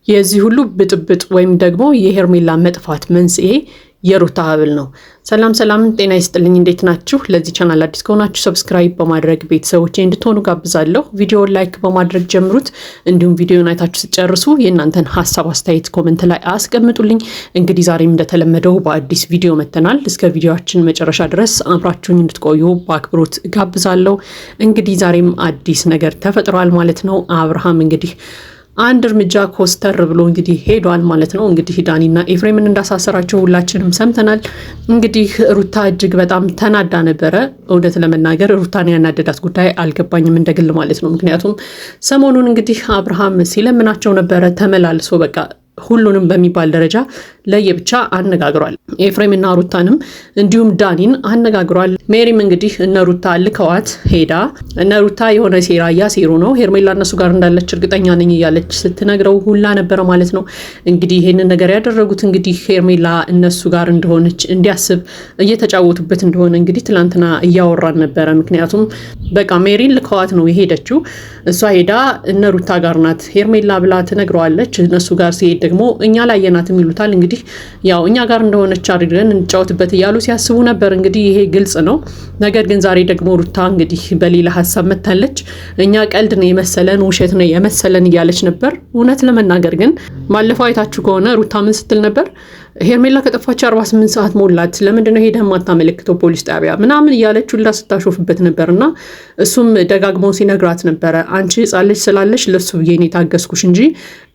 የዚህ ሁሉ ብጥብጥ ወይም ደግሞ የሄርሜላ መጥፋት መንስኤ የሩታ ሀብል ነው። ሰላም ጤና ይስጥልኝ። እንዴት ናችሁ? ለዚህ ቻናል አዲስ ከሆናችሁ ሰብስክራይብ በማድረግ ቤተሰቦቼ እንድትሆኑ ጋብዛለሁ። ቪዲዮውን ላይክ በማድረግ ጀምሩት። እንዲሁም ቪዲዮውን አይታችሁ ስጨርሱ የእናንተን ሀሳብ አስተያየት ኮሜንት ላይ አስቀምጡልኝ። እንግዲህ ዛሬም እንደተለመደው በአዲስ ቪዲዮ መተናል። እስከ ቪዲዮአችን መጨረሻ ድረስ አብራችሁኝ እንድትቆዩ በአክብሮት ጋብዛለሁ። እንግዲህ ዛሬም አዲስ ነገር ተፈጥሯል ማለት ነው። አብርሃም እንግዲህ አንድ እርምጃ ኮስተር ብሎ እንግዲህ ሄዷል ማለት ነው። እንግዲህ ዳኒና ኤፍሬምን እንዳሳሰራቸው ሁላችንም ሰምተናል። እንግዲህ ሩታ እጅግ በጣም ተናዳ ነበረ። እውነት ለመናገር ሩታን ያናደዳት ጉዳይ አልገባኝም እንደግል ማለት ነው። ምክንያቱም ሰሞኑን እንግዲህ አብርሃም ሲለምናቸው ነበረ ተመላልሶ በቃ ሁሉንም በሚባል ደረጃ ለየብቻ አነጋግሯል። ኤፍሬምና ሩታንም እንዲሁም ዳኒን አነጋግሯል። ሜሪም እንግዲህ እነ ሩታ ልከዋት ሄዳ እነ ሩታ የሆነ ሴራ እያሴሩ ነው፣ ሄርሜላ እነሱ ጋር እንዳለች እርግጠኛ ነኝ እያለች ስትነግረው ሁላ ነበረ ማለት ነው። እንግዲህ ይህንን ነገር ያደረጉት እንግዲህ ሄርሜላ እነሱ ጋር እንደሆነች እንዲያስብ እየተጫወቱበት እንደሆነ እንግዲህ ትላንትና እያወራን ነበረ። ምክንያቱም በቃ ሜሪን ልከዋት ነው የሄደችው። እሷ ሄዳ እነ ሩታ ጋር ናት ሄርሜላ ብላ ትነግረዋለች። እነሱ ጋር ሲሄድ ደግሞ እኛ ላየናትም ይሉታል። እንግዲህ ያው እኛ ጋር እንደሆነች አድርገን እንጫወትበት እያሉ ሲያስቡ ነበር። እንግዲህ ይሄ ግልጽ ነው። ነገር ግን ዛሬ ደግሞ ሩታ እንግዲህ በሌላ ሀሳብ መታለች። እኛ ቀልድ ነው የመሰለን ውሸት ነው የመሰለን እያለች ነበር። እውነት ለመናገር ግን ባለፈው አይታችሁ ከሆነ ሩታ ምን ስትል ነበር? ሄርሜላ ከጠፋች 48 ሰዓት ሞላት፣ ለምንድነው ሄደህ የማታመለክተው ፖሊስ ጣቢያ ምናምን እያለች ሁላ ስታሾፍበት ነበርና እሱም ደጋግሞ ሲነግራት ነበረ። አንቺ ሕፃን ልጅ ስላለሽ ለሱ ብዬ ነው የታገስኩሽ እንጂ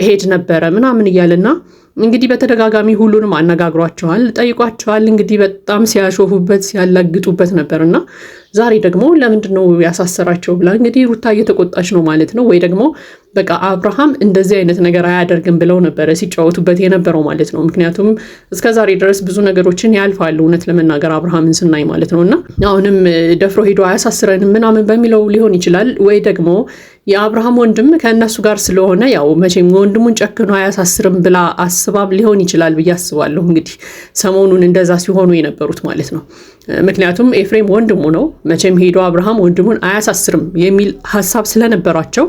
እሄድ ነበረ ምናምን እያለና እንግዲህ በተደጋጋሚ ሁሉንም አነጋግሯቸዋል፣ ጠይቋቸዋል። እንግዲህ በጣም ሲያሾፉበት ሲያላግጡበት ነበርና ዛሬ ደግሞ ለምንድነው ያሳሰራቸው ብላ እንግዲህ ሩታ እየተቆጣች ነው ማለት ነው። ወይ ደግሞ በቃ አብርሃም እንደዚህ አይነት ነገር አያደርግም ብለው ነበረ ሲጫወቱበት የነበረው ማለት ነው። ምክንያቱም እስከ ዛሬ ድረስ ብዙ ነገሮችን ያልፋሉ እውነት ለመናገር አብርሃምን ስናይ ማለት ነውና አሁንም ደፍሮ ሄዶ አያሳስረንም ምናምን በሚለው ሊሆን ይችላል። ወይ ደግሞ የአብርሃም ወንድም ከእነሱ ጋር ስለሆነ ያው መቼም ወንድሙን ጨክኖ አያሳስርም ብላ አስባብ ሊሆን ይችላል ብዬ አስባለሁ። እንግዲህ ሰሞኑን እንደዛ ሲሆኑ የነበሩት ማለት ነው። ምክንያቱም ኤፍሬም ወንድሙ ነው። መቼም ሄዶ አብርሃም ወንድሙን አያሳስርም የሚል ሀሳብ ስለነበራቸው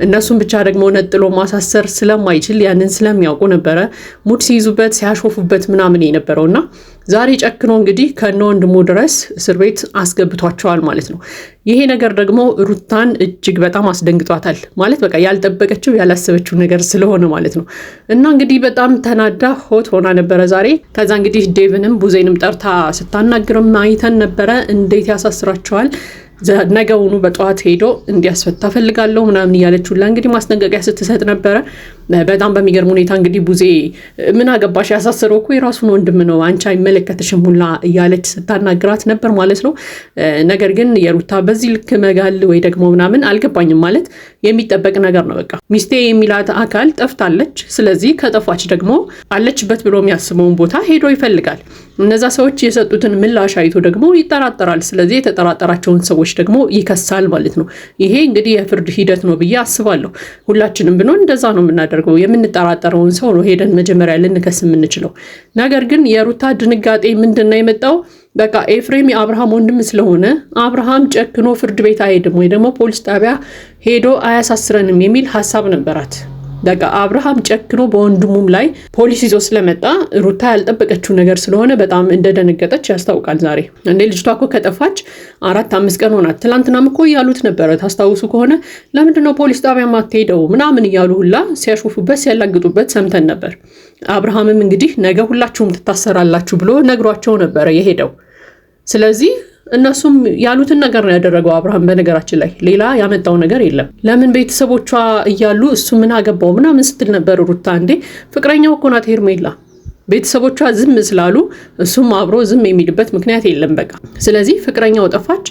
እነሱም ብቻ ደግሞ ነጥሎ ማሳሰር ስለማይችል ያንን ስለሚያውቁ ነበረ ሙድ ሲይዙበት ሲያሾፉበት ምናምን የነበረውና ዛሬ ጨክኖ እንግዲህ ከነ ወንድሙ ድረስ እስር ቤት አስገብቷቸዋል ማለት ነው። ይሄ ነገር ደግሞ ሩታን እጅግ በጣም አስደንግጧታል ማለት በቃ ያልጠበቀችው ያላሰበችው ነገር ስለሆነ ማለት ነው። እና እንግዲህ በጣም ተናዳ ሆት ሆና ነበረ ዛሬ። ከዛ እንግዲህ ዴቭንም ቡዜንም ጠርታ ስታናግርም አይተን ነበረ። እንዴት ያሳስራቸዋል ነገውኑ በጠዋት ሄዶ እንዲያስፈታ ፈልጋለሁ ምናምን እያለች ሁላ እንግዲህ ማስጠንቀቂያ ስትሰጥ ነበረ። በጣም በሚገርም ሁኔታ እንግዲህ ቡዜ ምን አገባሽ ያሳሰረው እኮ የራሱን ወንድም ነው አንቺ አይመለከትሽም ሁላ እያለች ስታናግራት ነበር ማለት ነው። ነገር ግን የሩታ በዚህ ልክ መጋል ወይ ደግሞ ምናምን አልገባኝም። ማለት የሚጠበቅ ነገር ነው። በቃ ሚስቴ የሚላት አካል ጠፍታለች። ስለዚህ ከጠፋች ደግሞ አለችበት ብሎ የሚያስበውን ቦታ ሄዶ ይፈልጋል። እነዛ ሰዎች የሰጡትን ምላሽ አይቶ ደግሞ ይጠራጠራል። ስለዚህ የተጠራጠራቸውን ሰዎች ደግሞ ይከሳል ማለት ነው። ይሄ እንግዲህ የፍርድ ሂደት ነው ብዬ አስባለሁ። ሁላችንም ብንሆን እንደዛ ነው የምናደርገው። የምንጠራጠረውን ሰው ነው ሄደን መጀመሪያ ልንከስ የምንችለው። ነገር ግን የሩታ ድንጋጤ ምንድን ነው የመጣው? በቃ ኤፍሬም የአብርሃም ወንድም ስለሆነ አብርሃም ጨክኖ ፍርድ ቤት አይሄድም ወይ ደግሞ ፖሊስ ጣቢያ ሄዶ አያሳስረንም የሚል ሀሳብ ነበራት። በቃ አብርሃም ጨክኖ በወንድሙም ላይ ፖሊስ ይዞ ስለመጣ ሩታ ያልጠበቀችው ነገር ስለሆነ በጣም እንደደነገጠች ያስታውቃል። ዛሬ እንዴ ልጅቷ እኮ ከጠፋች 4-5 ቀን ሆናት። ትላንትናም እኮ እያሉት ነበረ ታስታውሱ ከሆነ ለምንድነው ፖሊስ ጣቢያ ማትሄደው ምናምን እያሉ ሁላ ሲያሾፉበት ሲያላግጡበት ሰምተን ነበር። አብርሃምም እንግዲህ ነገ ሁላችሁም ትታሰራላችሁ ብሎ ነግሯቸው ነበረ የሄደው። ስለዚህ እነሱም ያሉትን ነገር ነው ያደረገው አብርሃም። በነገራችን ላይ ሌላ ያመጣው ነገር የለም። ለምን ቤተሰቦቿ እያሉ እሱ ምን አገባው ምናምን ስትል ነበር ሩታ። እንዴ ፍቅረኛው እኮ ናት ሄርሜላ። ቤተሰቦቿ ዝም ስላሉ እሱም አብሮ ዝም የሚልበት ምክንያት የለም በቃ። ስለዚህ ፍቅረኛው ጠፋች፣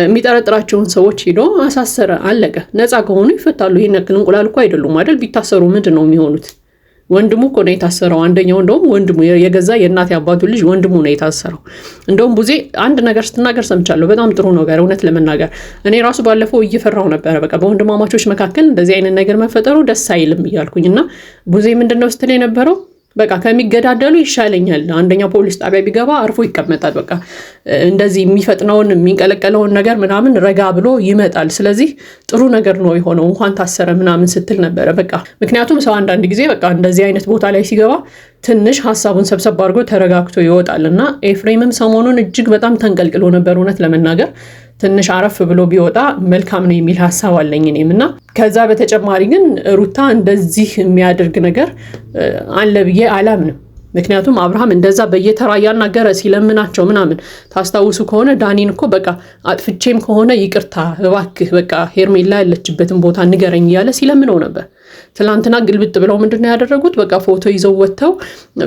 የሚጠረጥራቸውን ሰዎች ሄዶ አሳሰረ፣ አለቀ። ነፃ ከሆኑ ይፈታሉ። ይሄን ያክል እንቁላል እኮ አይደሉም አይደል? ቢታሰሩ ምንድን ነው የሚሆኑት? ወንድሙ እኮ ነው የታሰረው። አንደኛው እንደውም ወንድሙ የገዛ የእናት አባቱ ልጅ ወንድሙ ነው የታሰረው። እንደውም ቡዜ አንድ ነገር ስትናገር ሰምቻለሁ። በጣም ጥሩ ነገር እውነት ለመናገር እኔ ራሱ ባለፈው እየፈራሁ ነበረ። በቃ በወንድማማቾች መካከል እንደዚህ አይነት ነገር መፈጠሩ ደስ አይልም እያልኩኝና ቡዜ ምንድነው ስትል የነበረው በቃ ከሚገዳደሉ ይሻለኛል። አንደኛው ፖሊስ ጣቢያ ቢገባ አርፎ ይቀመጣል። በቃ እንደዚህ የሚፈጥነውን የሚንቀለቀለውን ነገር ምናምን ረጋ ብሎ ይመጣል። ስለዚህ ጥሩ ነገር ነው የሆነው እንኳን ታሰረ ምናምን ስትል ነበረ። በቃ ምክንያቱም ሰው አንዳንድ ጊዜ በቃ እንደዚህ አይነት ቦታ ላይ ሲገባ ትንሽ ሀሳቡን ሰብሰብ አድርጎ ተረጋግቶ ይወጣል እና ኤፍሬምም ሰሞኑን እጅግ በጣም ተንቀልቅሎ ነበር። እውነት ለመናገር ትንሽ አረፍ ብሎ ቢወጣ መልካም ነው የሚል ሀሳብ አለኝ እኔም። እና ከዛ በተጨማሪ ግን ሩታ እንደዚህ የሚያደርግ ነገር አለ ብዬ አላምንም። ምክንያቱም አብርሃም እንደዛ በየተራ ያናገረ ሲለምናቸው ምናምን ታስታውሱ ከሆነ ዳኒን እኮ በቃ አጥፍቼም ከሆነ ይቅርታ እባክህ በቃ ሄርሜላ ያለችበትን ቦታ ንገረኝ እያለ ሲለምነው ነበር። ትላንትና ግልብጥ ብለው ምንድነው ያደረጉት? በቃ ፎቶ ይዘው ወጥተው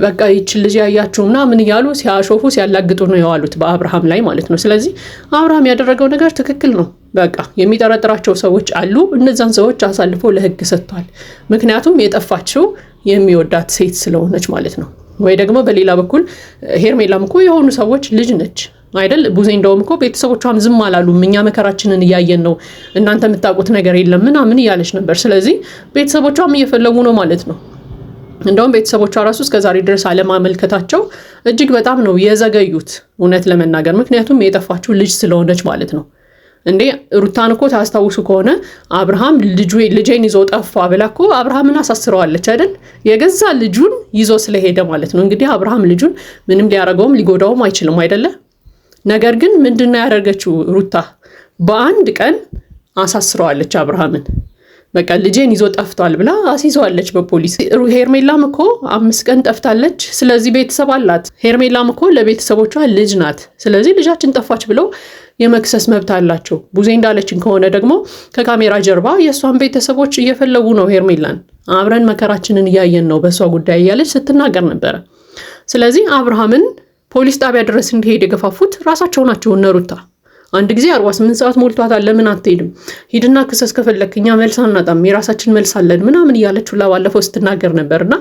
በቃ ይችን ልጅ ያያችሁ ምናምን እያሉ ሲያሾፉ ሲያላግጡ ነው የዋሉት በአብርሃም ላይ ማለት ነው። ስለዚህ አብርሃም ያደረገው ነገር ትክክል ነው። በቃ የሚጠረጥራቸው ሰዎች አሉ። እነዛን ሰዎች አሳልፎ ለሕግ ሰጥቷል። ምክንያቱም የጠፋችው የሚወዳት ሴት ስለሆነች ማለት ነው። ወይ ደግሞ በሌላ በኩል ሄርሜላም እኮ የሆኑ ሰዎች ልጅ ነች አይደል? ቡዜ እንደውም እኮ ቤተሰቦቿም ዝም አላሉም። እኛ መከራችንን እያየን ነው፣ እናንተ የምታውቁት ነገር የለም ምናምን እያለች ነበር። ስለዚህ ቤተሰቦቿም እየፈለጉ ነው ማለት ነው። እንደውም ቤተሰቦቿ ራሱ እስከዛሬ ድረስ አለማመልከታቸው እጅግ በጣም ነው የዘገዩት እውነት ለመናገር። ምክንያቱም የጠፋችው ልጅ ስለሆነች ማለት ነው። እንዴ ሩታን እኮ ታስታውሱ ከሆነ አብርሃም ልጄን ይዞ ጠፋ ብላ እኮ አብርሃምን አሳስረዋለች አይደል? የገዛ ልጁን ይዞ ስለሄደ ማለት ነው። እንግዲህ አብርሃም ልጁን ምንም ሊያረገውም ሊጎዳውም አይችልም አይደለ? ነገር ግን ምንድነው ያደረገችው ሩታ? በአንድ ቀን አሳስረዋለች አብርሃምን። በቃ ልጄን ይዞ ጠፍቷል ብላ አስይዘዋለች በፖሊስ። ሄርሜላም እኮ 5 ቀን ጠፍታለች። ስለዚህ ቤተሰብ አላት። ሄርሜላም እኮ ለቤተሰቦቿ ልጅ ናት። ስለዚህ ልጃችን ጠፋች ብለው የመክሰስ መብት አላቸው። ቡዜ እንዳለችን ከሆነ ደግሞ ከካሜራ ጀርባ የእሷን ቤተሰቦች እየፈለጉ ነው ሄርሜላን። አብረን መከራችንን እያየን ነው በእሷ ጉዳይ እያለች ስትናገር ነበረ። ስለዚህ አብርሃምን ፖሊስ ጣቢያ ድረስ እንዲሄድ የገፋፉት ራሳቸው ናቸው እነ ሩታ። አንድ ጊዜ 48 ሰዓት ሞልቷታል፣ ለምን አትሄድም? ሂድና ክሰስ ከፈለክ፣ እኛ መልስ አናጣም፣ የራሳችን መልስ አለን ምናምን እያለች ሁላ ባለፈው ስትናገር ነበርና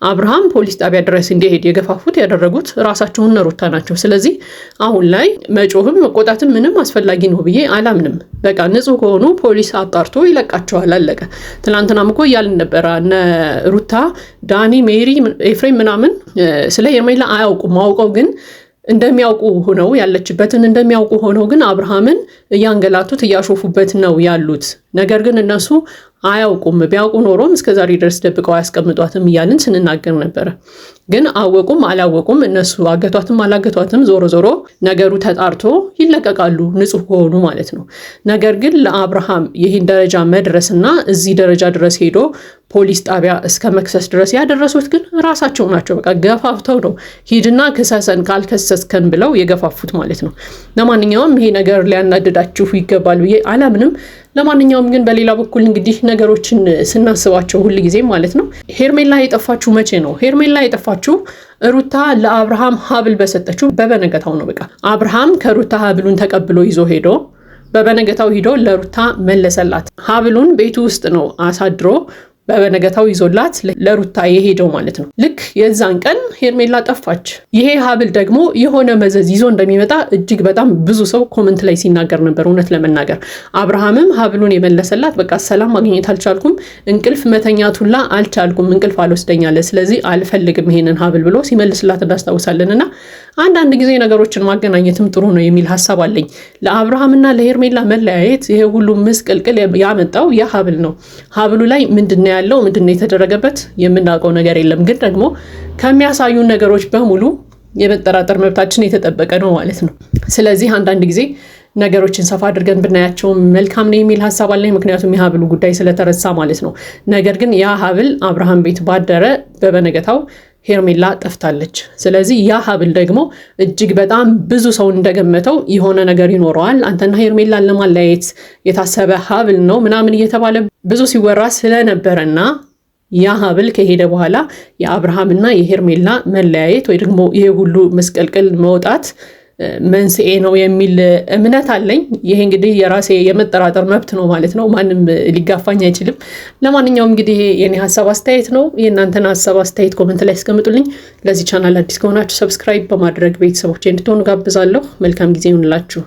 አብርሃም ፖሊስ ጣቢያ ድረስ እንዲሄድ የገፋፉት ያደረጉት ራሳቸውን ሩታ ናቸው። ስለዚህ አሁን ላይ መጮህም መቆጣትም ምንም አስፈላጊ ነው ብዬ አላምንም። በቃ ንጹህ ከሆኑ ፖሊስ አጣርቶ ይለቃቸዋል፣ አለቀ። ትናንትናም እኮ እያልን ነበረ እነ ሩታ፣ ዳኒ፣ ሜሪ፣ ኤፍሬም ምናምን ስለ ሄርሜላ አያውቁም። አውቀው ግን እንደሚያውቁ ሆነው ያለችበትን እንደሚያውቁ ሆነው ግን አብርሃምን እያንገላቱት እያሾፉበት ነው ያሉት። ነገር ግን እነሱ አያውቁም። ቢያውቁ ኖሮም እስከዛሬ ድረስ ደብቀው አያስቀምጧትም እያልን ስንናገር ነበረ። ግን አወቁም አላወቁም እነሱ አገቷትም አላገቷትም ዞሮ ዞሮ ነገሩ ተጣርቶ ይለቀቃሉ፣ ንጹህ ከሆኑ ማለት ነው። ነገር ግን ለአብርሃም ይህን ደረጃ መድረስና እዚህ ደረጃ ድረስ ሄዶ ፖሊስ ጣቢያ እስከ መክሰስ ድረስ ያደረሱት ግን ራሳቸው ናቸው። በቃ ገፋፍተው ነው ሂድና ክሰሰን ካልከሰስከን ብለው የገፋፉት ማለት ነው። ለማንኛውም ይሄ ነገር ሊያናድዳችሁ ይገባል ብዬ አላምንም። ለማንኛውም ግን በሌላ በኩል እንግዲህ ነገሮችን ስናስባቸው ሁል ጊዜ ማለት ነው ሄርሜላ የጠፋችሁ መቼ ነው? ሄርሜላ የጠፋችሁ ሩታ ለአብርሃም ሀብል በሰጠችው በበነገታው ነው። በቃ አብርሃም ከሩታ ሀብሉን ተቀብሎ ይዞ ሄዶ በበነገታው ሂዶ ለሩታ መለሰላት። ሀብሉን ቤቱ ውስጥ ነው አሳድሮ በበነገታው ይዞላት ለሩታ የሄደው ማለት ነው። ልክ የዛን ቀን ሄርሜላ ጠፋች። ይሄ ሀብል ደግሞ የሆነ መዘዝ ይዞ እንደሚመጣ እጅግ በጣም ብዙ ሰው ኮመንት ላይ ሲናገር ነበር። እውነት ለመናገር አብርሃምም ሀብሉን የመለሰላት በቃ ሰላም ማግኘት አልቻልኩም፣ እንቅልፍ መተኛቱላ አልቻልኩም፣ እንቅልፍ አልወስደኛለ፣ ስለዚህ አልፈልግም ይሄንን ሀብል ብሎ ሲመልስላት እናስታውሳለን። እና አንዳንድ ጊዜ ነገሮችን ማገናኘትም ጥሩ ነው የሚል ሀሳብ አለኝ። ለአብርሃምና ለሄርሜላ መለያየት ይሄ ሁሉ ምስቅልቅል ያመጣው ያ ሀብል ነው። ሀብሉ ላይ ምንድነው ያለው ምንድነው የተደረገበት የምናውቀው ነገር የለም። ግን ደግሞ ከሚያሳዩ ነገሮች በሙሉ የመጠራጠር መብታችን የተጠበቀ ነው ማለት ነው። ስለዚህ አንዳንድ ጊዜ ነገሮችን ሰፋ አድርገን ብናያቸው መልካም ነው የሚል ሀሳብ አለኝ። ምክንያቱም የሀብሉ ጉዳይ ስለተረሳ ማለት ነው። ነገር ግን ያ ሀብል አብርሃም ቤት ባደረ በበነገታው ሄርሜላ ጠፍታለች። ስለዚህ ያ ሀብል ደግሞ እጅግ በጣም ብዙ ሰው እንደገመተው የሆነ ነገር ይኖረዋል፣ አንተና ሄርሜላን ለማለያየት የታሰበ ሀብል ነው ምናምን እየተባለ ብዙ ሲወራ ስለነበረና ያ ሀብል ከሄደ በኋላ የአብርሃምና የሄርሜላ መለያየት ወይ ደግሞ ይሄ ሁሉ መስቀልቅል መውጣት መንስኤ ነው የሚል እምነት አለኝ። ይሄ እንግዲህ የራሴ የመጠራጠር መብት ነው ማለት ነው። ማንም ሊጋፋኝ አይችልም። ለማንኛውም እንግዲህ የኔ ሀሳብ አስተያየት ነው። የእናንተን ሀሳብ አስተያየት ኮመንት ላይ አስቀምጡልኝ። ለዚህ ቻናል አዲስ ከሆናችሁ ሰብስክራይብ በማድረግ ቤተሰቦቼ እንድትሆኑ ጋብዛለሁ። መልካም ጊዜ ይሁንላችሁ።